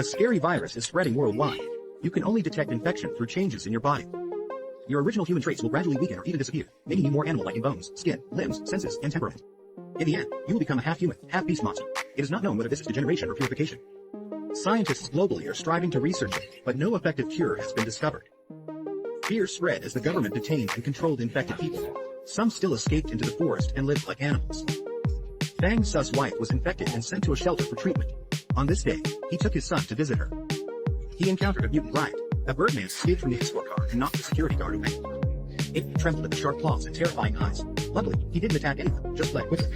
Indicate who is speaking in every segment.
Speaker 1: A scary virus is spreading worldwide. You can only detect infection through changes in your body. Your original human traits will gradually weaken or even disappear, making you more animal-like in bones, skin, limbs, senses, and temperament. In the end, you will become a half-human, half-beast monster. It is not known whether this is degeneration or purification. Scientists globally are striving to research it, but no effective cure has been discovered. Fear spread as the government detained and controlled infected people. Some still escaped into the forest and lived like animals. Fang Su's wife was infected and sent to a shelter for treatment. On this day, he took his son to visit her. He encountered a mutant riot. A birdman escaped from the escort car and knocked the security guard away. It trembled at the sharp claws and terrifying eyes. Luckily, he didn't attack anyone, just fled quickly.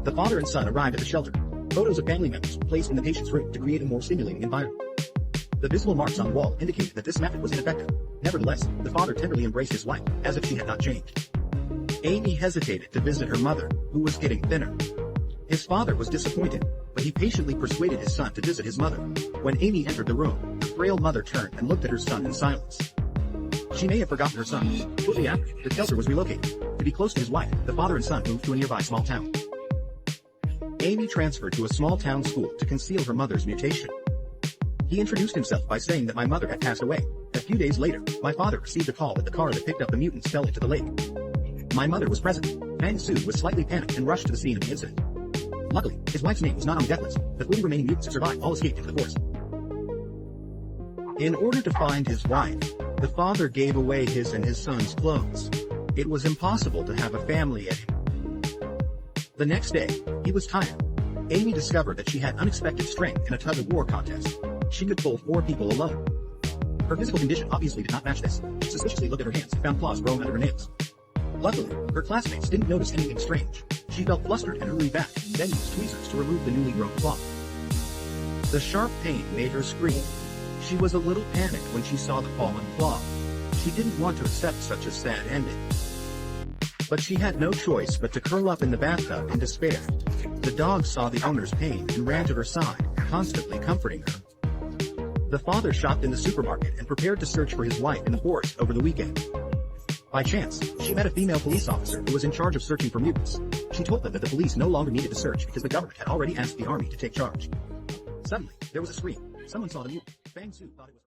Speaker 1: The father and son arrived at the shelter. Photos of family members were placed in the patient's room to create a more stimulating environment. The visible marks on the wall indicated that this method was ineffective. Nevertheless, the father tenderly embraced his wife, as if she had not changed. Amy hesitated to visit her mother, who was getting thinner. His father was disappointed, but he patiently persuaded his son to visit his mother. When Amy entered the room, the frail mother turned and looked at her son in silence. She may have forgotten her son. Shortly after, the shelter was relocated. To be close to his wife, the father and son moved to a nearby small town. Amy transferred to a small town school to conceal her mother's mutation. He introduced himself by saying that my mother had passed away. A few days later, my father received a call that the car that picked up the mutants fell into the lake. My mother was present. Fang Su was slightly panicked and rushed to the scene of the incident. Luckily, his wife's name was not on the death list. The 3 remaining mutants who survived all escaped into the forest. In order to find his wife, the father gave away his and his son's clothes. It was impossible to have a family at him. The next day, he was tired. Amy discovered that she had unexpected strength in a tug-of-war contest. She could pull 4 people alone. Her physical condition obviously did not match this. She suspiciously looked at her hands and found claws growing under her nails. Luckily, her classmates didn't notice anything strange. She felt flustered and hurried back, then used tweezers to remove the newly grown claw. The sharp pain made her scream. She was a little panicked when she saw the fallen claw. She didn't want to accept such a sad ending. But she had no choice but to curl up in the bathtub in despair. The dog saw the owner's pain and ran to her side, constantly comforting her. The father shopped in the supermarket and prepared to search for his wife in the forest over the weekend. By chance, she met a female police officer who was in charge of searching for mutants. She told them that the police no longer needed to search because the government had already asked the army to take charge. Suddenly, there was a scream. Someone saw the mutant. Fang Su thought it was